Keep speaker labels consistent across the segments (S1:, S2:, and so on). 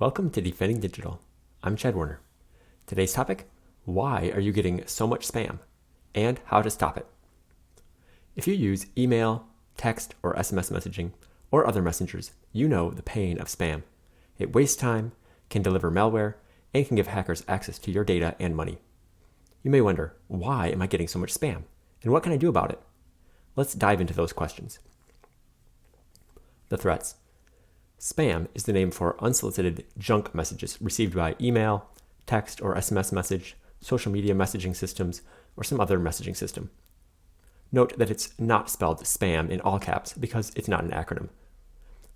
S1: Welcome to Defending Digital. I'm Chad Warner. Today's topic, why are you getting so much spam and how to stop it? If you use email, text, or SMS messaging, or other messengers, you know the pain of spam. It wastes time, can deliver malware, and can give hackers access to your data and money. You may wonder, why am I getting so much spam? And what can I do about it? Let's dive into those questions. The threats. Spam is the name for unsolicited junk messages received by email, text or SMS message, social media messaging systems, or some other messaging system. Note that it's not spelled spam in all caps because it's not an acronym.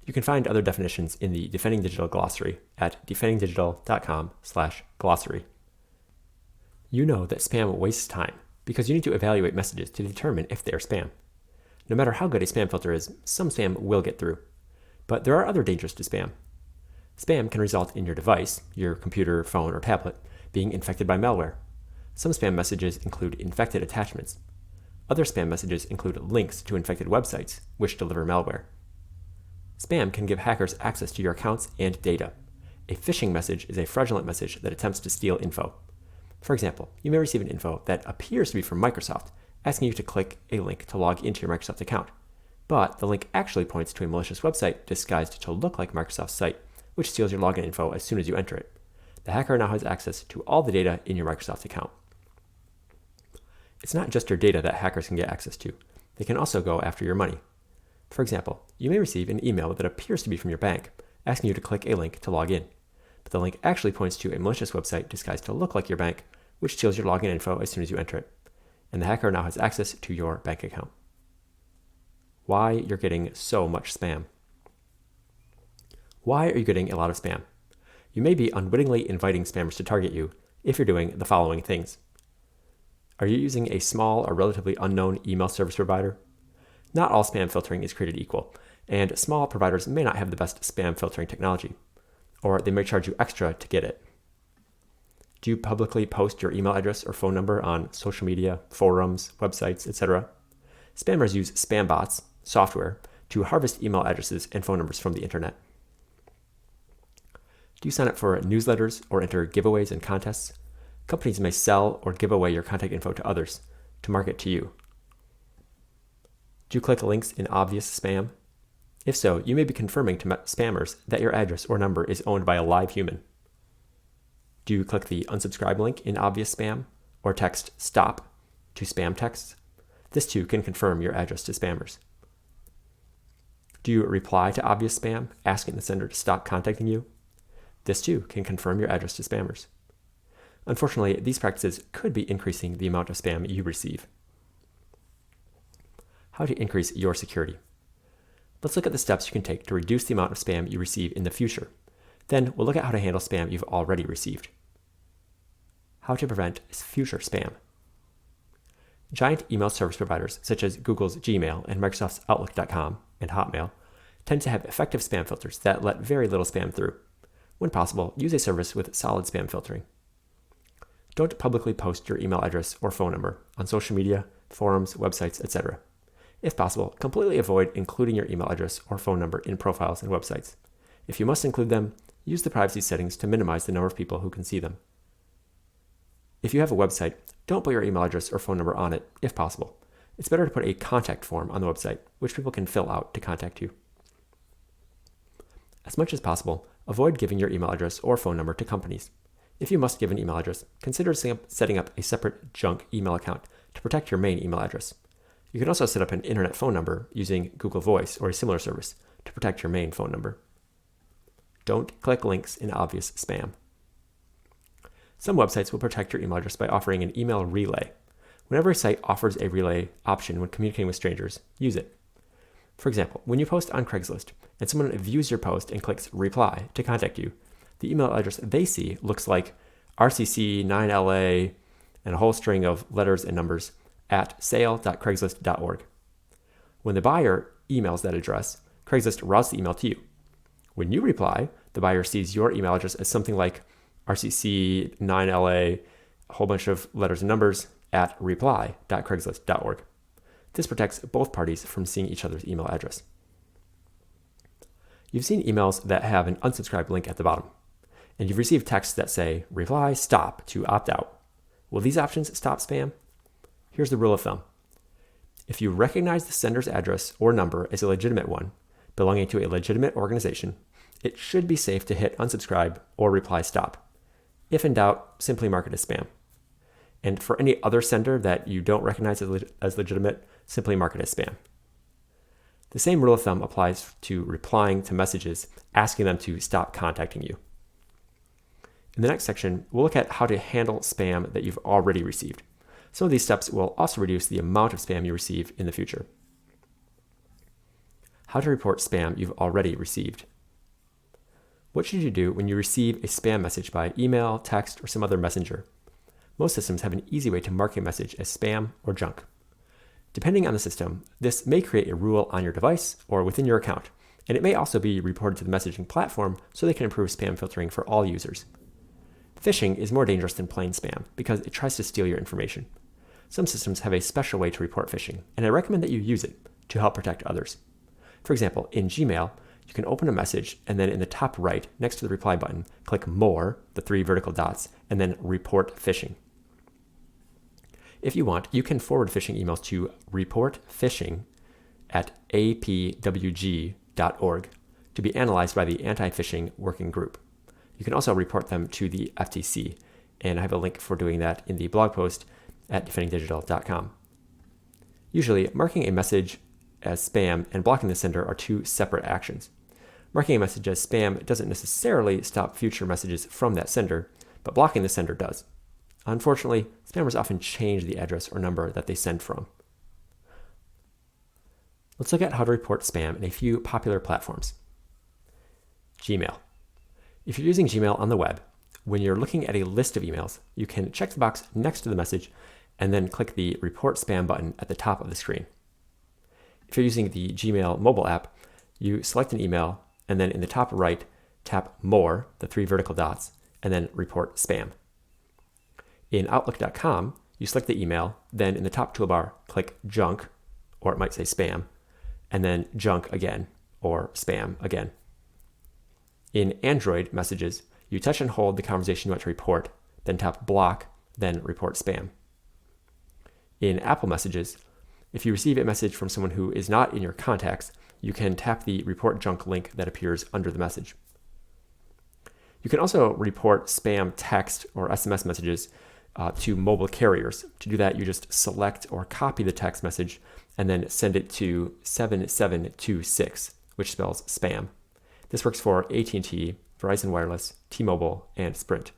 S1: You can find other definitions in the Defending Digital glossary at defendingdigital.com/glossary. You know that spam wastes time because you need to evaluate messages to determine if they are spam. No matter how good a spam filter is, some spam will get through. But there are other dangers to spam. Spam can result in your device, your computer, phone, or tablet, being infected by malware. Some spam messages include infected attachments. Other spam messages include links to infected websites, which deliver malware. Spam can give hackers access to your accounts and data. A phishing message is a fraudulent message that attempts to steal info. For example, you may receive an info that appears to be from Microsoft, asking you to click a link to log into your Microsoft account. But the link actually points to a malicious website disguised to look like Microsoft's site, which steals your login info as soon as you enter it. The hacker now has access to all the data in your Microsoft account. It's not just your data that hackers can get access to. They can also go after your money. For example, you may receive an email that appears to be from your bank, asking you to click a link to log in. But the link actually points to a malicious website disguised to look like your bank, which steals your login info as soon as you enter it. And the hacker now has access to your bank account. Why you're getting so much spam. Why are you getting a lot of spam? You may be unwittingly inviting spammers to target you if you're doing the following things. Are you using a small or relatively unknown email service provider? Not all spam filtering is created equal, and small providers may not have the best spam filtering technology, or they may charge you extra to get it. Do you publicly post your email address or phone number on social media, forums, websites, etc.? Spammers use spam bots, software, to harvest email addresses and phone numbers from the internet. Do you sign up for newsletters or enter giveaways and contests? Companies may sell or give away your contact info to others to market to you. Do you click links in obvious spam? If so, you may be confirming to spammers that your address or number is owned by a live human. Do you click the unsubscribe link in obvious spam or text stop to spam texts? This too can confirm your address to spammers. Do you reply to obvious spam, asking the sender to stop contacting you? This too can confirm your address to spammers. Unfortunately, these practices could be increasing the amount of spam you receive. How to increase your security. Let's look at the steps you can take to reduce the amount of spam you receive in the future. Then we'll look at how to handle spam you've already received. How to prevent future spam. Giant email service providers such as Google's Gmail and Microsoft's Outlook.com and Hotmail tend to have effective spam filters that let very little spam through. When possible, use a service with solid spam filtering. Don't publicly post your email address or phone number on social media, forums, websites, etc. If possible, completely avoid including your email address or phone number in profiles and websites. If you must include them, use the privacy settings to minimize the number of people who can see them. If you have a website, don't put your email address or phone number on it, if possible. It's better to put a contact form on the website, which people can fill out to contact you. As much as possible, avoid giving your email address or phone number to companies. If you must give an email address, consider setting up a separate junk email account to protect your main email address. You can also set up an internet phone number using Google Voice or a similar service to protect your main phone number. Don't click links in obvious spam. Some websites will protect your email address by offering an email relay. Whenever a site offers a relay option when communicating with strangers, use it. For example, when you post on Craigslist and someone views your post and clicks reply to contact you, the email address they see looks like RCC9LA and a whole string of letters and numbers at sale.craigslist.org. When the buyer emails that address, Craigslist routes the email to you. When you reply, the buyer sees your email address as something like RCC9LA, a whole bunch of letters and numbers at reply.craigslist.org. This protects both parties from seeing each other's email address. You've seen emails that have an unsubscribe link at the bottom. and you've received texts that say, reply stop to opt out. Will these options stop spam? Here's the rule of thumb. If you recognize the sender's address or number as a legitimate one, belonging to a legitimate organization, it should be safe to hit unsubscribe or reply stop. If in doubt, simply mark it as spam. And for any other sender that you don't recognize as legitimate, simply mark it as spam. The same rule of thumb applies to replying to messages asking them to stop contacting you. In the next section, we'll look at how to handle spam that you've already received. Some of these steps will also reduce the amount of spam you receive in the future. How to report spam you've already received. What should you do when you receive a spam message by email, text, or some other messenger? Most systems have an easy way to mark a message as spam or junk. Depending on the system, this may create a rule on your device or within your account, and it may also be reported to the messaging platform so they can improve spam filtering for all users. Phishing is more dangerous than plain spam because it tries to steal your information. Some systems have a special way to report phishing, and I recommend that you use it to help protect others. For example, in Gmail, you can open a message and then in the top right, next to the reply button, click More, the 3 vertical dots, and then Report Phishing. If you want, you can forward phishing emails to reportphishing@apwg.org to be analyzed by the Anti-Phishing Working Group. You can also report them to the FTC, and I have a link for doing that in the blog post at defendingdigital.com. Usually, marking a message as spam and blocking the sender are two separate actions. Marking a message as spam doesn't necessarily stop future messages from that sender, but blocking the sender does. Unfortunately, spammers often change the address or number that they send from. Let's look at how to report spam in a few popular platforms. Gmail. If you're using Gmail on the web, when you're looking at a list of emails, you can check the box next to the message and then click the Report Spam button at the top of the screen. If you're using the Gmail mobile app, you select an email and then in the top right, tap More, the 3 vertical dots, and then Report Spam. In Outlook.com, you select the email, then in the top toolbar, click Junk, or it might say Spam, and then Junk again, or Spam again. In Android messages, you touch and hold the conversation you want to report, then tap Block, then Report Spam. In Apple messages, if you receive a message from someone who is not in your contacts, you can tap the Report Junk link that appears under the message. You can also report spam text or SMS messages to mobile carriers. To do that, you just select or copy the text message and then send it to 7726, which spells spam. This works for AT&T, Verizon Wireless, T-Mobile, and Sprint.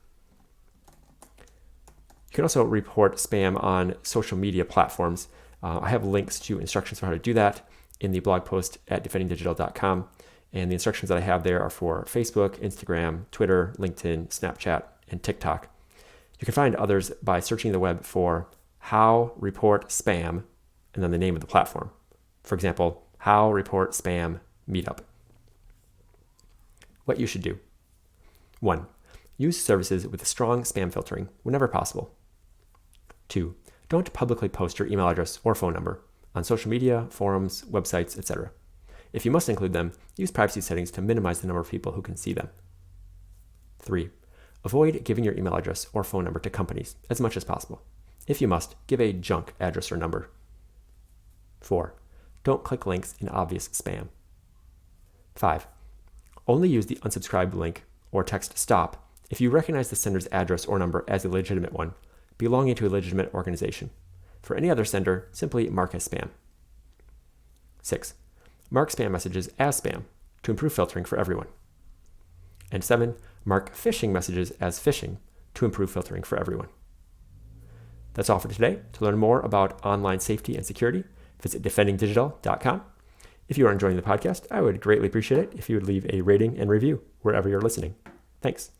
S1: You can also report spam on social media platforms. I have links to instructions for how to do that in the blog post at defendingdigital.com. And the instructions that I have there are for Facebook, Instagram, Twitter, LinkedIn, Snapchat, and TikTok. You can find others by searching the web for How Report Spam and then the name of the platform. For example, How Report Spam Meetup. What you should do. 1. Use services with strong spam filtering whenever possible. 2. Don't publicly post your email address or phone number on social media, forums, websites, etc. If you must include them, use privacy settings to minimize the number of people who can see them. 3. Avoid giving your email address or phone number to companies as much as possible. If you must, give a junk address or number. 4. Don't click links in obvious spam. 5. Only use the unsubscribe link or text stop if you recognize the sender's address or number as a legitimate one, belonging to a legitimate organization. For any other sender, simply mark as spam. 6. Mark spam messages as spam to improve filtering for everyone. And 7. Mark phishing messages as phishing to improve filtering for everyone. That's all for today. To learn more about online safety and security, visit defendingdigital.com. If you are enjoying the podcast, I would greatly appreciate it if you would leave a rating and review wherever you're listening. Thanks.